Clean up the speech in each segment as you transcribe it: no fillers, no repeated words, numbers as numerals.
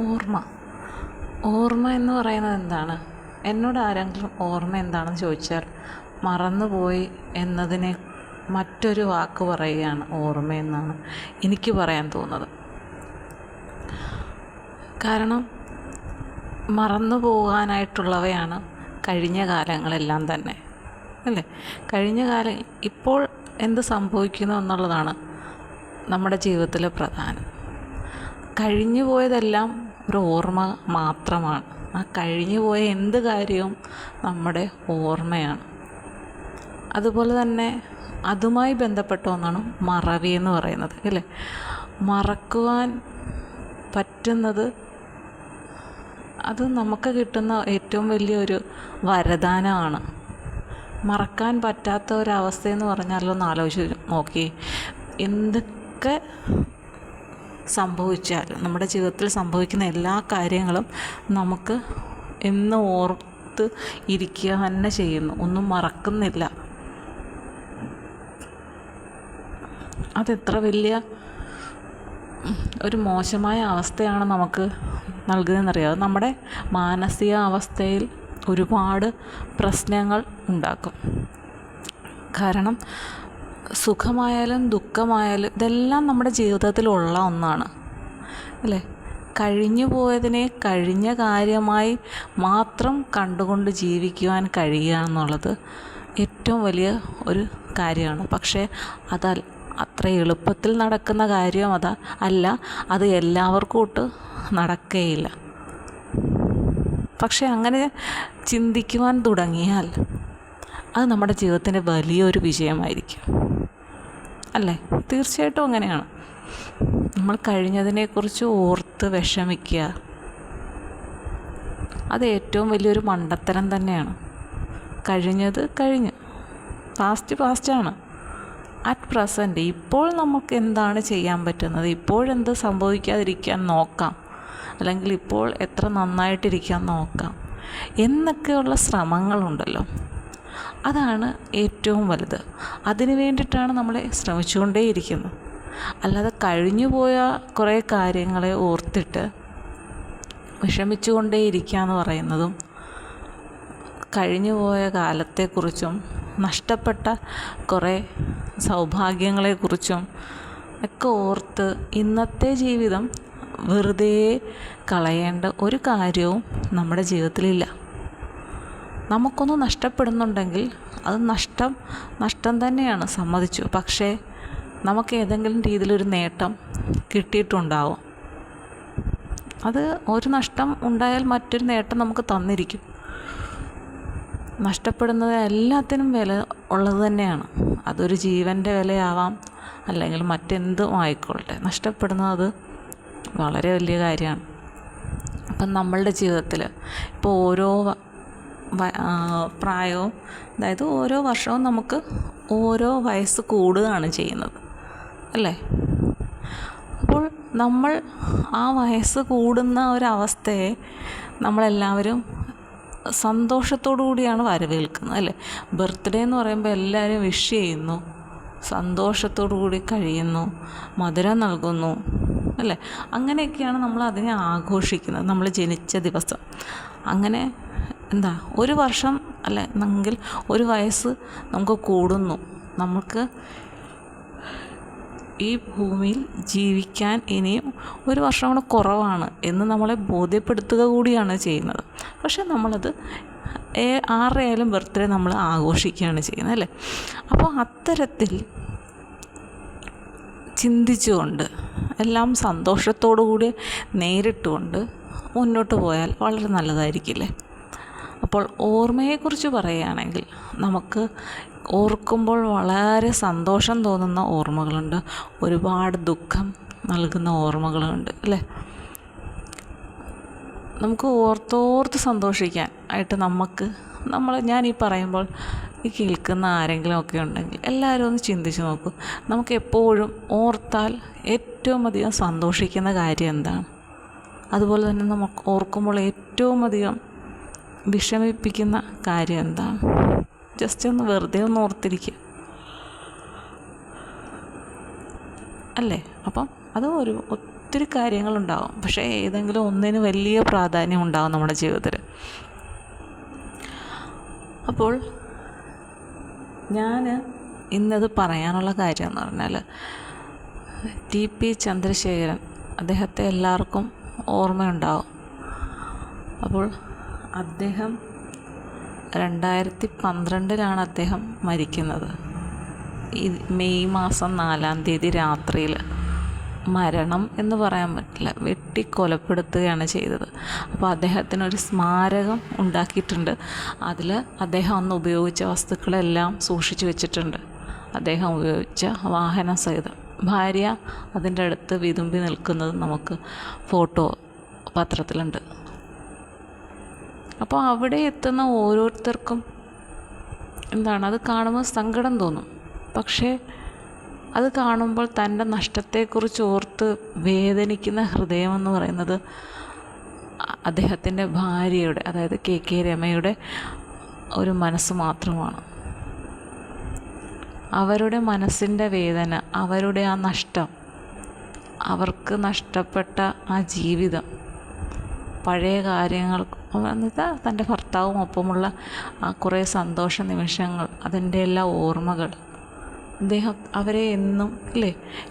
ഓർമ്മ ഓർമ്മ എന്ന് പറയുന്നത് എന്താണ്? എന്നോട് ആരെങ്കിലും ഓർമ്മ എന്താണെന്ന് ചോദിച്ചാൽ മറന്നുപോയി എന്നതിനെ മറ്റൊരു വാക്ക് പറയുകയാണ് ഓർമ്മയെന്നാണ് എനിക്ക് പറയാൻ തോന്നുന്നത്. കാരണം മറന്നു പോകാനായിട്ടുള്ളവയാണ് കഴിഞ്ഞ കാലങ്ങളെല്ലാം തന്നെ, അല്ലേ? കഴിഞ്ഞ കാലം ഇപ്പോൾ എന്ത് സംഭവിക്കുന്നു എന്നുള്ളതാണ് നമ്മുടെ ജീവിതത്തിലെ പ്രധാനം. കഴിഞ്ഞു പോയതെല്ലാം ഒരു ഓർമ്മ മാത്രമാണ്. ആ കഴിഞ്ഞു പോയ എന്ത് കാര്യവും നമ്മുടെ ഓർമ്മയാണ്. അതുപോലെ തന്നെ അതുമായി ബന്ധപ്പെട്ട ഒന്നാണ് മറവി എന്ന് പറയുന്നത്, അല്ലേ? മറക്കുവാൻ പറ്റുന്നത് അത് നമുക്ക് കിട്ടുന്ന ഏറ്റവും വലിയൊരു വരദാനമാണ്. മറക്കാൻ പറ്റാത്ത ഒരവസ്ഥയെന്ന് പറഞ്ഞാലൊന്ന് ആലോചിച്ച് നോക്കി. എന്തൊക്കെ സംഭവിച്ചാലും നമ്മുടെ ജീവിതത്തിൽ സംഭവിക്കുന്ന എല്ലാ കാര്യങ്ങളും നമുക്ക് എന്ന് ഓർത്ത് ഇരിക്കുക തന്നെ ചെയ്യുന്നു, ഒന്നും മറക്കുന്നില്ല. അതെത്ര വലിയ ഒരു മോശമായ അവസ്ഥയാണ് നമുക്ക് നൽകുന്നതെന്നറിയാം. നമ്മുടെ മാനസിക അവസ്ഥയിൽ ഒരുപാട് പ്രശ്നങ്ങൾ ഉണ്ടാക്കും. കാരണം സുഖമായാലും ദുഃഖമായാലും ഇതെല്ലാം നമ്മുടെ ജീവിതത്തിലുള്ള ഒന്നാണ്, അല്ലേ? കഴിഞ്ഞു പോയതിനെ കഴിഞ്ഞ കാര്യമായി മാത്രം കണ്ടുകൊണ്ട് ജീവിക്കുവാൻ കഴിയുക എന്നുള്ളത് ഏറ്റവും വലിയ ഒരു കാര്യമാണ്. പക്ഷേ അത്ര എളുപ്പത്തിൽ നടക്കുന്ന കാര്യം അല്ല. അത് എല്ലാവർക്കും ഒട്ട് നടക്കുകയില്ല. പക്ഷേ അങ്ങനെ ചിന്തിക്കുവാൻ തുടങ്ങിയാൽ അത് നമ്മുടെ ജീവിതത്തിൻ്റെ വലിയൊരു വിജയമായിരിക്കും, അല്ലേ? തീർച്ചയായിട്ടും അങ്ങനെയാണ്. നമ്മൾ കഴിഞ്ഞതിനെക്കുറിച്ച് ഓർത്ത് വിഷമിക്കുക, അത് ഏറ്റവും വലിയൊരു മണ്ടത്തരം തന്നെയാണ്. കഴിഞ്ഞത് കഴിഞ്ഞ്, പാസ്റ്റാണ്. അറ്റ് പ്രസൻറ്റ് ഇപ്പോൾ നമുക്ക് എന്താണ് ചെയ്യാൻ പറ്റുന്നത്, ഇപ്പോഴെന്ത് സംഭവിക്കാതിരിക്കാൻ നോക്കാം, അല്ലെങ്കിൽ ഇപ്പോൾ എത്ര നന്നായിട്ടിരിക്കാൻ നോക്കാം എന്നൊക്കെയുള്ള ശ്രമങ്ങളുണ്ടല്ലോ, അതാണ് ഏറ്റവും വലുത്. അതിന് വേണ്ടിയിട്ടാണ് നമ്മൾ ശ്രമിച്ചുകൊണ്ടേയിരിക്കുന്നത്. അല്ലാതെ കഴിഞ്ഞു പോയ കുറേ കാര്യങ്ങളെ ഓർത്തിട്ട് വിഷമിച്ചുകൊണ്ടേയിരിക്കുക എന്ന് പറയുന്നതും കഴിഞ്ഞു പോയ കാലത്തെക്കുറിച്ചും നഷ്ടപ്പെട്ട കുറേ സൗഭാഗ്യങ്ങളെക്കുറിച്ചും ഒക്കെ ഓർത്ത് ഇന്നത്തെ ജീവിതം വെറുതെ കളയേണ്ട ഒരു കാര്യവും നമ്മുടെ ജീവിതത്തിലില്ല. നമുക്കൊന്ന് നഷ്ടപ്പെടുന്നുണ്ടെങ്കിൽ അത് നഷ്ടം തന്നെയാണ്, സമ്മതിച്ചു. പക്ഷേ നമുക്ക് ഏതെങ്കിലും രീതിയിലൊരു നേട്ടം കിട്ടിയിട്ടുണ്ടാവും. അത് ഒരു നഷ്ടം ഉണ്ടായാൽ മറ്റൊരു നേട്ടം നമുക്ക് തന്നിരിക്കും. നഷ്ടപ്പെടുന്നത് എല്ലാത്തിനും വില ഉള്ളത് തന്നെയാണ്. അതൊരു ജീവൻ്റെ വിലയാവാം, അല്ലെങ്കിൽ മറ്റെന്തും ആയിക്കൊള്ളട്ടെ. നഷ്ടപ്പെടുന്നത് വളരെ വലിയ കാര്യമാണ്. അപ്പം നമ്മളുടെ ജീവിതത്തിൽ ഇപ്പോൾ ഓരോ പ്രായവും, അതായത് ഓരോ വർഷവും നമുക്ക് ഓരോ വയസ്സ് കൂടുകയാണ് ചെയ്യുന്നത്, അല്ലേ? അപ്പോൾ നമ്മൾ ആ വയസ്സ് കൂടുന്ന ഒരവസ്ഥയെ നമ്മളെല്ലാവരും സന്തോഷത്തോടു കൂടിയാണ് വരവേൽക്കുന്നത്, അല്ലേ? ബർത്ത്ഡേ എന്ന് പറയുമ്പോൾ എല്ലാവരും വിഷ് ചെയ്യുന്നു, സന്തോഷത്തോടു കൂടി കഴിയുന്നു, മധുരം നൽകുന്നു, അല്ലേ? അങ്ങനെയൊക്കെയാണ് നമ്മൾ അതിനെ ആഘോഷിക്കുന്നത്, നമ്മൾ ജനിച്ച ദിവസം. അങ്ങനെ ഒരു വർഷം അല്ലെങ്കിൽ ഒരു വയസ്സ് നമുക്ക് കൂടുന്നു. നമുക്ക് ഈ ഭൂമിയിൽ ജീവിക്കാൻ ഇനിയും ഒരു വർഷം കൂടെ കുറവാണ് എന്ന് നമ്മളെ ബോധ്യപ്പെടുത്തുക കൂടിയാണ് ചെയ്യുന്നത്. പക്ഷെ നമ്മളത് ആരുടെയായാലും ബർത്ത്ഡേ നമ്മൾ ആഘോഷിക്കുകയാണ് ചെയ്യുന്നത്, അല്ലേ? അപ്പോൾ അത്തരത്തിൽ ചിന്തിച്ചുകൊണ്ട് എല്ലാം സന്തോഷത്തോടു കൂടി നേരിട്ടുകൊണ്ട് മുന്നോട്ട് പോയാൽ വളരെ നല്ലതായിരിക്കില്ലേ? അപ്പോൾ ഓർമ്മയെക്കുറിച്ച് പറയുകയാണെങ്കിൽ നമുക്ക് ഓർക്കുമ്പോൾ വളരെ സന്തോഷം തോന്നുന്ന ഓർമ്മകളുണ്ട്, ഒരുപാട് ദുഃഖം നൽകുന്ന ഓർമ്മകളുണ്ട്, അല്ലേ? നമുക്ക് ഓർത്തോർത്ത് സന്തോഷിക്കാൻ ആയിട്ട് ഞാനീ പറയുമ്പോൾ ഈ കേൾക്കുന്ന ആരെങ്കിലും ഒക്കെ ഉണ്ടെങ്കിൽ എല്ലാവരും ഒന്ന് ചിന്തിച്ച് നോക്കൂ. നമുക്ക് എപ്പോഴും ഓർത്താൽ ഏറ്റവും അധികം സന്തോഷിക്കുന്ന കാര്യം എന്താണ്? അതുപോലെ തന്നെ നമുക്ക് ഓർക്കുമ്പോൾ ഏറ്റവും അധികം വിഷമിപ്പിക്കുന്ന കാര്യം എന്താണ്? ജസ്റ്റ് ഒന്ന് വെറുതെ ഒന്ന് ഓർത്തിരിക്കുക, അല്ലേ? അപ്പം അത് ഒത്തിരി കാര്യങ്ങളുണ്ടാവും, പക്ഷേ ഏതെങ്കിലും ഒന്നിന് വലിയ പ്രാധാന്യം ഉണ്ടാവും നമ്മുടെ ജീവിതത്തിൽ. അപ്പോൾ ഞാൻ ഇന്നത് പറയാനുള്ള കാര്യം എന്ന് പറഞ്ഞാൽ, TP ചന്ദ്രശേഖരൻ, അദ്ദേഹത്തെ എല്ലാവർക്കും ഓർമ്മയുണ്ടാവും. അപ്പോൾ അദ്ദേഹം 2012 അദ്ദേഹം മരിക്കുന്നത്. ഈ മെയ് മാസം 4 രാത്രിയിൽ. മരണം എന്ന് പറയാൻ പറ്റില്ല, വെട്ടിക്കൊലപ്പെടുത്തുകയാണ് ചെയ്തത്. അപ്പോൾ അദ്ദേഹത്തിനൊരു സ്മാരകം ഉണ്ടാക്കിയിട്ടുണ്ട്. അതിൽ അദ്ദേഹം അന്ന് ഉപയോഗിച്ച വസ്തുക്കളെല്ലാം സൂക്ഷിച്ചു വെച്ചിട്ടുണ്ട്. അദ്ദേഹം ഉപയോഗിച്ച വാഹന സഹിതം. ഭാര്യ അതിൻ്റെ അടുത്ത് വിതുമ്പി നിൽക്കുന്നത് നമുക്ക് ഫോട്ടോ പത്രത്തിലുണ്ട്. അപ്പോൾ അവിടെ എത്തുന്ന ഓരോരുത്തർക്കും അത് കാണുമ്പോൾ സങ്കടം തോന്നും. പക്ഷേ അത് കാണുമ്പോൾ തൻ്റെ നഷ്ടത്തെക്കുറിച്ച് ഓർത്ത് വേദനിക്കുന്ന ഹൃദയമെന്ന് പറയുന്നത് അദ്ദേഹത്തിൻ്റെ ഭാര്യയുടെ, അതായത് KK രമയുടെ ഒരു മനസ്സ് മാത്രമാണ്. അവരുടെ മനസ്സിൻ്റെ വേദന, അവരുടെ ആ നഷ്ടം, അവർക്ക് നഷ്ടപ്പെട്ട ആ ജീവിതം, പഴയ കാര്യങ്ങൾ, എന്നുവെച്ചാൽ തൻ്റെ ഭർത്താവും ഒപ്പമുള്ള ആ കുറേ സന്തോഷ നിമിഷങ്ങൾ, അതിൻ്റെ എല്ലാ ഓർമ്മകൾ, അദ്ദേഹം അവരെ എന്നും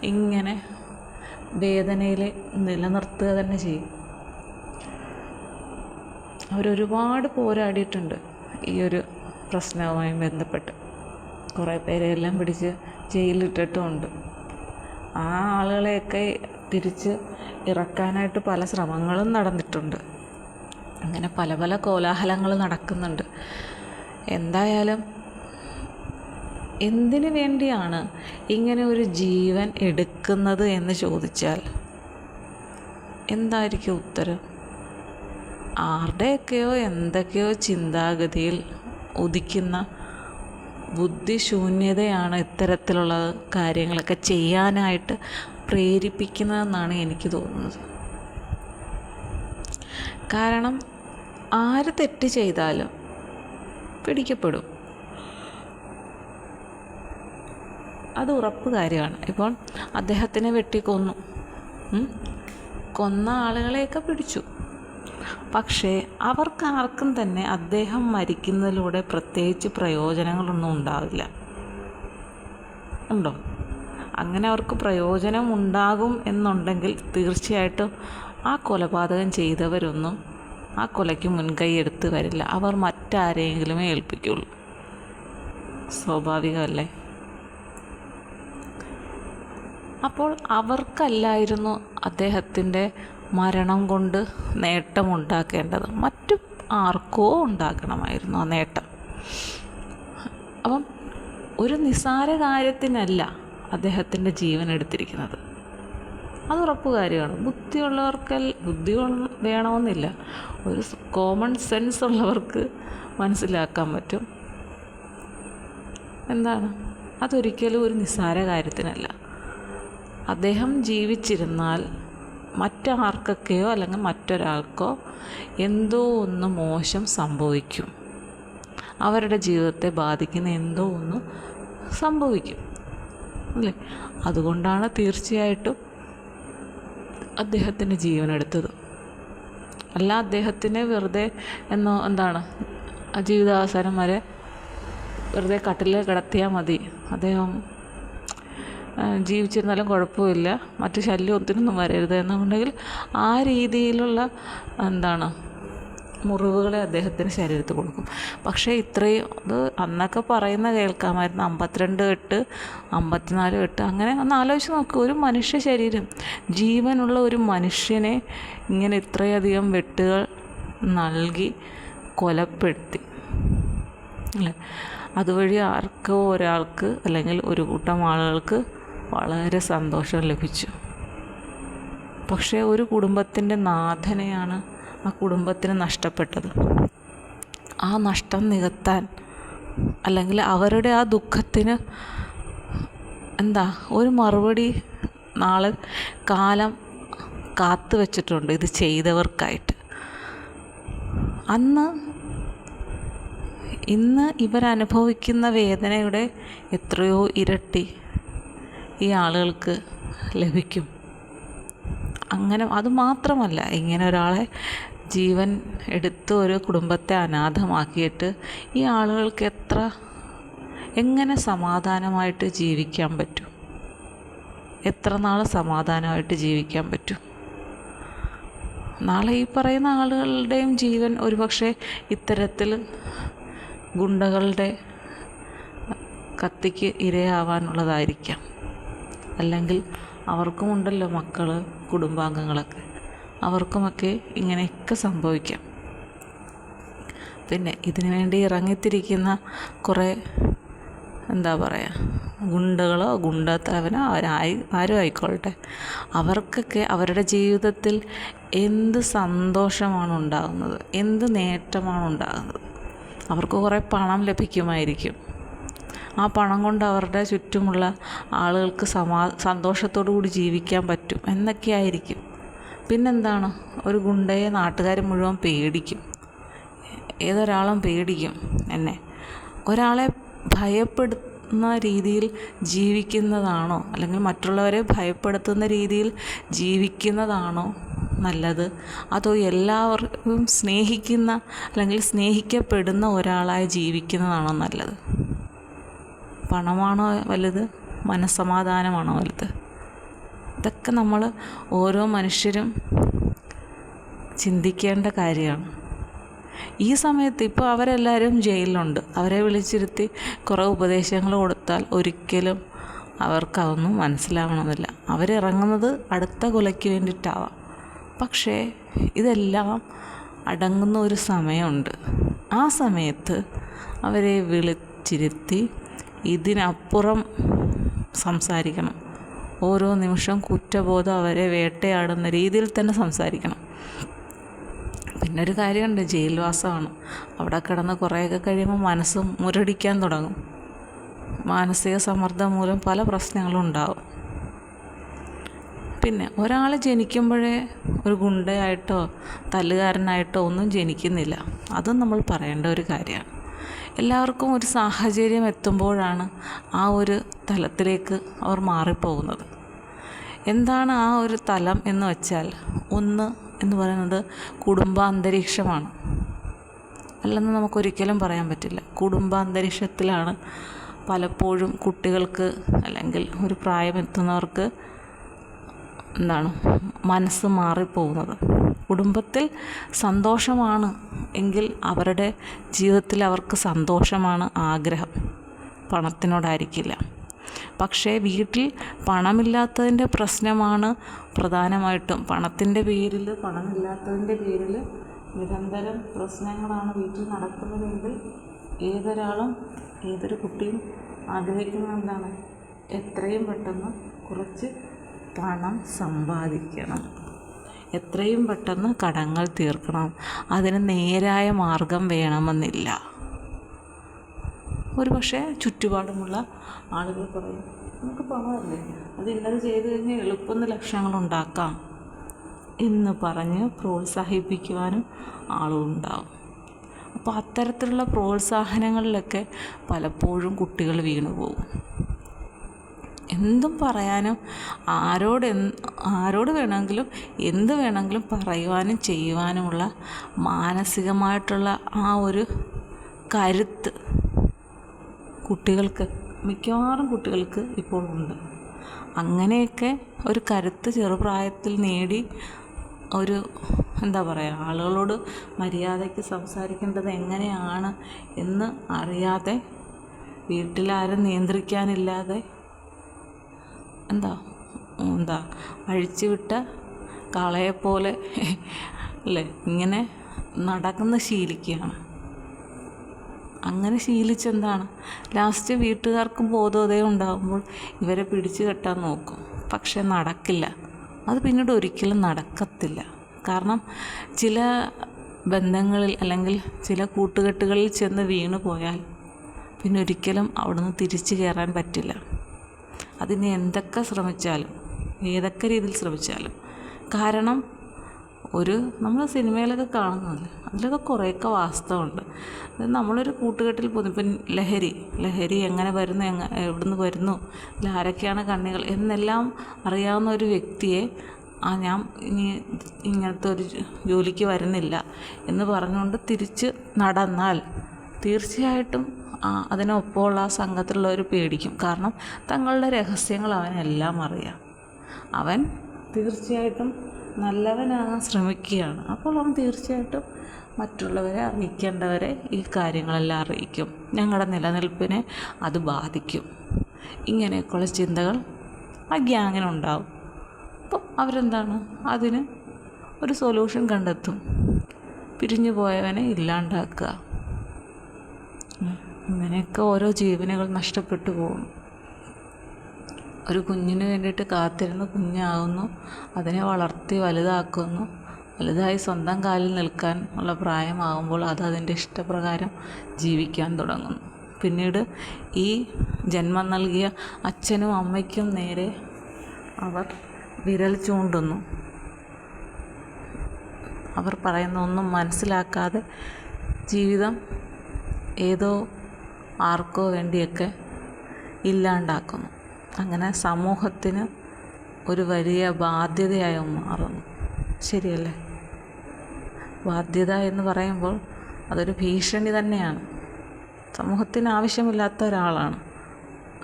ഇങ്ങനെ വേദനയിൽ നിലനിർത്തുക തന്നെ ചെയ്യും. അവരൊരുപാട് പോരാടിയിട്ടുണ്ട് ഈ ഒരു പ്രശ്നവുമായി ബന്ധപ്പെട്ട്. കുറേ പേരെല്ലാം പിടിച്ച് ജയിലിലിട്ടിട്ടുമുണ്ട്. ആ ആളുകളെയൊക്കെ തിരിച്ച് ഇറക്കാനായിട്ട് പല ശ്രമങ്ങളും നടന്നിട്ടുണ്ട്. അങ്ങനെ പല പല കോലാഹലങ്ങൾ നടക്കുന്നുണ്ട്. എന്തായാലും എന്തിനു വേണ്ടിയാണ് ഇങ്ങനെ ഒരു ജീവൻ എടുക്കുന്നത് എന്ന് ചോദിച്ചാൽ എന്തായിരിക്കും ഉത്തരം? ആരുടെയൊക്കെയോ എന്തൊക്കെയോ ചിന്താഗതിയിൽ ഉദിക്കുന്ന ബുദ്ധിശൂന്യതയാണ് ഇത്തരത്തിലുള്ള കാര്യങ്ങളൊക്കെ ചെയ്യാനായിട്ട് പ്രേരിപ്പിക്കുന്നതെന്നാണ് എനിക്ക് തോന്നുന്നത്. കാരണം ആര് തെറ്റ് ചെയ്താലും പിടിക്കപ്പെടും, അത് ഉറപ്പ് കാര്യമാണ്. ഇപ്പോൾ അദ്ദേഹത്തിനെ വെട്ടിക്കൊന്നു, കൊന്ന ആളുകളെയൊക്കെ പിടിച്ചു. പക്ഷേ അവർക്കാർക്കും തന്നെ അദ്ദേഹം മരിക്കുന്നതിലൂടെ പ്രത്യേകിച്ച് പ്രയോജനങ്ങളൊന്നും ഉണ്ടാവില്ല. ഉണ്ടോ? അങ്ങനെ അവർക്ക് പ്രയോജനം ഉണ്ടാകും എന്നുണ്ടെങ്കിൽ തീർച്ചയായിട്ടും ആ കൊലപാതകം ചെയ്തവരൊന്നും ആ കൊലയ്ക്ക് മുൻകൈ എടുത്ത് വരില്ല. അവർ മറ്റാരെങ്കിലുമേ ഏൽപ്പിക്കുള്ളൂ. സ്വാഭാവികമല്ലേ? അപ്പോൾ അവർക്കല്ലായിരുന്നു അദ്ദേഹത്തിൻ്റെ മരണം കൊണ്ട് നേട്ടമുണ്ടാക്കേണ്ടത്, മറ്റു ആർക്കോ ഉണ്ടാക്കണമായിരുന്നു ആ നേട്ടം. അപ്പം ഒരു നിസ്സാര കാര്യത്തിനല്ല അദ്ദേഹത്തിൻ്റെ ജീവൻ എടുത്തിരിക്കുന്നത്. അത് ഉറപ്പ് കാര്യമാണ്. ബുദ്ധി വേണമെന്നില്ല, ഒരു കോമൺ സെൻസ് ഉള്ളവർക്ക് മനസ്സിലാക്കാൻ പറ്റും. അതൊരിക്കലും ഒരു നിസ്സാര കാര്യത്തിനല്ല. അദ്ദേഹം ജീവിച്ചിരുന്നാൽ മറ്റാർക്കൊക്കെയോ അല്ലെങ്കിൽ മറ്റൊരാൾക്കോ എന്തോ ഒന്ന് മോശം സംഭവിക്കും. അവരുടെ ജീവിതത്തെ ബാധിക്കുന്ന എന്തോ ഒന്ന് സംഭവിക്കും, അല്ലേ? അതുകൊണ്ടാണ് തീർച്ചയായിട്ടും അദ്ദേഹത്തിൻ്റെ ജീവനെടുത്തത്. അല്ല അദ്ദേഹത്തിനെ വെറുതെ ജീവിതാവസാനം വരെ വെറുതെ കട്ടിലിൽ കിടത്തിയാൽ മതി, അദ്ദേഹം ജീവിച്ചിരുന്നാലും കുഴപ്പമില്ല, മറ്റു ശല്യം ഒത്തിനൊന്നും വരരുത് എന്നുണ്ടെങ്കിൽ ആ രീതിയിലുള്ള മുറിവുകളെ അദ്ദേഹത്തിന് ശരീരത്തിൽ കൊടുക്കും. പക്ഷേ ഇത്രയും അന്നൊക്കെ പറയുന്ന കേൾക്കാമായിരുന്നു, 52 കെട്ട് 54 കെട്ട്, അങ്ങനെ ഒന്ന് ആലോചിച്ച് നോക്ക്. ഒരു മനുഷ്യ ശരീരം, ജീവനുള്ള ഒരു മനുഷ്യനെ ഇങ്ങനെ ഇത്രയധികം വെട്ടുകൾ നൽകി കൊലപ്പെടുത്തി, അല്ലേ? അതുവഴി ആർക്കോ ഒരാൾക്ക് അല്ലെങ്കിൽ ഒരു കൂട്ടം ആളുകൾക്ക് വളരെ സന്തോഷം ലഭിച്ചു. പക്ഷേ ഒരു കുടുംബത്തിൻ്റെ നാഥനെയാണ് ആ കുടുംബത്തിന് നഷ്ടപ്പെട്ടത്. ആ നഷ്ടം നികത്താൻ അല്ലെങ്കിൽ അവരുടെ ആ ദുഃഖത്തിന് ഒരു മറുപടി നാളെ കാലം കാത്തു വച്ചിട്ടുണ്ട് ഇത് ചെയ്തവർക്കായിട്ട്. ഇന്ന് ഇവരനുഭവിക്കുന്ന വേദനയുടെ എത്രയോ ഇരട്ടി ഈ ആളുകൾക്ക് ലഭിക്കും. അങ്ങനെ അതുമാത്രമല്ല, ഇങ്ങനെ ഒരാളെ ജീവൻ എടുത്ത് ഒരു കുടുംബത്തെ അനാഥമാക്കിയിട്ട് ഈ ആളുകൾക്ക് എങ്ങനെ സമാധാനമായിട്ട് ജീവിക്കാൻ പറ്റും? എത്ര നാൾ സമാധാനമായിട്ട് ജീവിക്കാൻ പറ്റും? നാളെ ഈ പറയുന്ന ആളുകളുടെയും ജീവൻ ഒരുപക്ഷെ ഇത്തരത്തിൽ ഗുണ്ടകളുടെ കത്തിക്ക് ഇരയാവാനുള്ളതായിരിക്കാം. അല്ലെങ്കിൽ അവർക്കുമുണ്ടല്ലോ മക്കൾ, കുടുംബാംഗങ്ങളൊക്കെ, അവർക്കുമൊക്കെ ഇങ്ങനെയൊക്കെ സംഭവിക്കാം. പിന്നെ ഇതിനു വേണ്ടി ഇറങ്ങിത്തിരിക്കുന്ന കുറേ ഗുണ്ടകളോ ഗുണ്ടത്തലവനോ ആരും ആയിക്കൊള്ളട്ടെ, അവർക്കൊക്കെ അവരുടെ ജീവിതത്തിൽ എന്ത് സന്തോഷമാണ് ഉണ്ടാകുന്നത്, എന്ത് നേട്ടമാണ് ഉണ്ടാകുന്നത്? അവർക്ക് കുറേ പണം ലഭിക്കുമായിരിക്കും. ആ പണം കൊണ്ട് അവരുടെ ചുറ്റുമുള്ള ആളുകൾക്ക് സന്തോഷത്തോടു കൂടി ജീവിക്കാൻ പറ്റും എന്നൊക്കെയായിരിക്കും. പിന്നെന്താണ്, ഒരു ഗുണ്ടയെ നാട്ടുകാർ മുഴുവൻ പേടിക്കും. ഏതൊരാളും പേടിക്കും. ഒരാളെ ഭയപ്പെടുത്തുന്ന രീതിയിൽ ജീവിക്കുന്നതാണോ, അല്ലെങ്കിൽ മറ്റുള്ളവരെ ഭയപ്പെടുത്തുന്ന രീതിയിൽ ജീവിക്കുന്നതാണോ നല്ലത്? അതോ എല്ലാവർക്കും സ്നേഹിക്കുന്ന അല്ലെങ്കിൽ സ്നേഹിക്കപ്പെടുന്ന ഒരാളായി ജീവിക്കുന്നതാണോ നല്ലത്? പണമാണോ വലുത്? മനസ്സമാധാനമാണോ വലുത്? ഇതൊക്കെ നമ്മൾ ഓരോ മനുഷ്യരും ചിന്തിക്കേണ്ട കാര്യമാണ്. ഈ സമയത്ത് ഇപ്പോൾ അവരെല്ലാവരും ജയിലിലുണ്ട്. അവരെ വിളിച്ചിരുത്തി കുറേ ഉപദേശങ്ങൾ കൊടുത്താൽ ഒരിക്കലും അവർക്കതൊന്നും മനസ്സിലാവണമെന്നില്ല. അവരിറങ്ങുന്നത് അടുത്ത കൊലയ്ക്ക് വേണ്ടിയിട്ടാവാം. പക്ഷേ ഇതെല്ലാം അടങ്ങുന്ന ഒരു സമയമുണ്ട്. ആ സമയത്ത് അവരെ വിളിച്ചിരുത്തി ഇതിനപ്പുറം സംസാരിക്കണം. ഓരോ നിമിഷം കുറ്റബോധം അവരെ വേട്ടയാടുന്ന രീതിയിൽ തന്നെ സംസാരിക്കണം. പിന്നെ ഒരു കാര്യമുണ്ട്, ജയിൽവാസമാണ്. അവിടെ കിടന്ന് കുറേയൊക്കെ കഴിയുമ്പോൾ മനസ്സ് മുരടിക്കാൻ തുടങ്ങും. മാനസിക സമ്മർദ്ദം മൂലം പല പ്രശ്നങ്ങളും ഉണ്ടാവും. പിന്നെ ഒരാൾ ജനിക്കുമ്പോഴേ ഒരു ഗുണ്ടയായിട്ടോ തല്ലുകാരനായിട്ടോ ഒന്നും ജനിക്കുന്നില്ല. അതും നമ്മൾ പറയേണ്ട ഒരു കാര്യമാണ്. എല്ലാവർക്കും ഒരു സാഹചര്യം എത്തുമ്പോഴാണ് ആ ഒരു തലത്തിലേക്ക് അവർ മാറിപ്പോകുന്നത്. എന്താണ് ആ ഒരു തലം എന്ന് വെച്ചാൽ, ഒന്ന് എന്ന് പറയുന്നത് കുടുംബാന്തരീക്ഷമാണ്. അല്ലെന്ന് നമുക്കൊരിക്കലും പറയാൻ പറ്റില്ല. കുടുംബാന്തരീക്ഷത്തിലാണ് പലപ്പോഴും കുട്ടികൾക്ക് അല്ലെങ്കിൽ ഒരു പ്രായമെത്തുന്നവർക്ക് മനസ്സ് മാറിപ്പോകുന്നത്. കുടുംബത്തിൽ സന്തോഷമാണ് എങ്കിൽ അവരുടെ ജീവിതത്തിൽ അവർക്ക് സന്തോഷമാണ് ആഗ്രഹം, പണത്തിനോടായിരിക്കില്ല. പക്ഷേ വീട്ടിൽ പണമില്ലാത്തതിൻ്റെ പ്രശ്നമാണ് പ്രധാനമായിട്ടും. പണമില്ലാത്തതിൻ്റെ പേരിൽ നിരന്തരം പ്രശ്നങ്ങളാണ് വീട്ടിൽ നടക്കുന്നതെങ്കിൽ ഏതൊരു കുട്ടിയും ആഗ്രഹിക്കുന്നത് എത്രയും പെട്ടെന്ന് കുറച്ച് പണം സമ്പാദിക്കണം, എത്രയും പെട്ടെന്ന് കടങ്ങൾ തീർക്കണം. അതിന് നേരായ മാർഗം വേണമെന്നില്ല. പക്ഷേ ചുറ്റുപാടുമുള്ള ആളുകൾ പറയും, നമുക്ക് പണമല്ലേ, അത് ഇന്നത് ചെയ്ത് കഴിഞ്ഞാൽ എളുപ്പം ലക്ഷങ്ങളുണ്ടാക്കാം എന്ന് പറഞ്ഞ് പ്രോത്സാഹിപ്പിക്കുവാനും ആളുകളുണ്ടാവും. അപ്പോൾ അത്തരത്തിലുള്ള പ്രോത്സാഹനങ്ങളിലൊക്കെ പലപ്പോഴും കുട്ടികൾ വീണുപോകും. എന്തും പറയാനും ആരോട് വേണമെങ്കിലും എന്ത് വേണമെങ്കിലും പറയുവാനും ചെയ്യുവാനുമുള്ള മാനസികമായിട്ടുള്ള ആ ഒരു കരുത്ത് മിക്കവാറും കുട്ടികൾക്ക് ഇപ്പോൾ ഉണ്ട്. അങ്ങനെയൊക്കെ ഒരു കരുത്ത് ചെറുപ്രായത്തിൽ നേടി ഒരു ആളുകളോട് മര്യാദയ്ക്ക് സംസാരിക്കേണ്ടത് എങ്ങനെയാണ് എന്ന് അറിയാതെ, വീട്ടിലാരും നിയന്ത്രിക്കാനില്ലാതെ അഴിച്ചുവിട്ട കാളയെപ്പോലെ ഇങ്ങനെ നടക്കുന്ന ശീലിക്കുകയാണ്. അങ്ങനെ ശീലിച്ചെന്താണ് ലാസ്റ്റ് വീട്ടുകാർക്കും ബോധോദയം ഉണ്ടാകുമ്പോൾ ഇവരെ പിടിച്ചു കെട്ടാൻ നോക്കും. പക്ഷെ നടക്കില്ല. അത് പിന്നീട് ഒരിക്കലും നടക്കത്തില്ല. കാരണം ചില ബന്ധങ്ങളിൽ അല്ലെങ്കിൽ ചില കൂട്ടുകെട്ടുകളിൽ ചെന്ന് വീണു പോയാൽ പിന്നെ ഒരിക്കലും അവിടുന്ന് തിരിച്ചു കയറാൻ പറ്റില്ല. അതിന് എന്തൊക്കെ ശ്രമിച്ചാലും, ഏതൊക്കെ രീതിയിൽ ശ്രമിച്ചാലും. കാരണം നമ്മൾ സിനിമയിലൊക്കെ കാണുന്നതല്ലേ, അതിലൊക്കെ കുറേയൊക്കെ വാസ്തവമുണ്ട്. നമ്മളൊരു കൂട്ടുകെട്ടിൽ പോകുന്നു. ഇപ്പം ലഹരി എങ്ങനെ വരുന്നു, എവിടുന്ന് വരുന്നു, ആരൊക്കെയാണ് കണ്ണികൾ എന്നെല്ലാം അറിയാവുന്ന ഒരു വ്യക്തിയെ ഞാൻ ഇനി ഇങ്ങനത്തെ ഒരു ജോലിക്ക് വരുന്നില്ല എന്ന് പറഞ്ഞുകൊണ്ട് തിരിച്ച് നടന്നാൽ തീർച്ചയായിട്ടും അതിനൊപ്പമുള്ള ആ സംഘത്തിലുള്ളവർ പേടിക്കും. കാരണം തങ്ങളുടെ രഹസ്യങ്ങൾ അവനെല്ലാം അറിയാം. അവൻ തീർച്ചയായിട്ടും നല്ലവനാകാൻ ശ്രമിക്കുകയാണ്. അപ്പോൾ അവൻ തീർച്ചയായിട്ടും മറ്റുള്ളവരെ അറിയിക്കേണ്ടവരെ ഈ കാര്യങ്ങളെല്ലാം അറിയിക്കും. ഞങ്ങളുടെ നിലനിൽപ്പിനെ അത് ബാധിക്കും. ഇങ്ങനെയൊക്കെയുള്ള ചിന്തകൾ ആ ഗ്യാങ്ങിനുണ്ടാവും. അപ്പം അവരെന്താണ് അതിന് ഒരു സൊല്യൂഷൻ കണ്ടെത്തും. പിരിഞ്ഞു പോയവനെ ഇല്ലാണ്ടാക്കുക. ഇങ്ങനെയൊക്കെ ഓരോ ജീവനുകൾ നഷ്ടപ്പെട്ടു പോകും. ഒരു കുഞ്ഞിന് വേണ്ടിയിട്ട് കാത്തിരുന്ന് കുഞ്ഞാകുന്നു, അതിനെ വളർത്തി വലുതാക്കുന്നു, വലുതായി സ്വന്തം കാലിൽ നിൽക്കാൻ ഉള്ള പ്രായമാകുമ്പോൾ അത് അതിൻ്റെ ഇഷ്ടപ്രകാരം ജീവിക്കാൻ തുടങ്ങുന്നു. പിന്നീട് ഈ ജന്മം നൽകിയ അച്ഛനും അമ്മയ്ക്കും നേരെ അവർ വിരൽ ചൂണ്ടുന്നു. അവർ പറയുന്ന ഒന്നും മനസ്സിലാക്കാതെ ജീവിതം ഏതോ ആർക്കോ വേണ്ടിയൊക്കെ ഇല്ലാണ്ടാക്കുന്നു. അങ്ങനെ സമൂഹത്തിന് ഒരു വലിയ ബാധ്യതയായി മാറുന്നു. ശരിയല്ലേ? ബാധ്യത എന്ന് പറയുമ്പോൾ അതൊരു ഭീഷണി തന്നെയാണ്. സമൂഹത്തിന് ആവശ്യമില്ലാത്ത ഒരാളാണ്.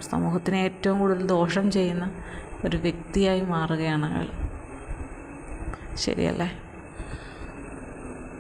സമൂഹത്തിന് ഏറ്റവും കൂടുതൽ ദോഷം ചെയ്യുന്ന ഒരു വ്യക്തിയായി മാറുകയാണ് അയാൾ. ശരിയല്ലേ?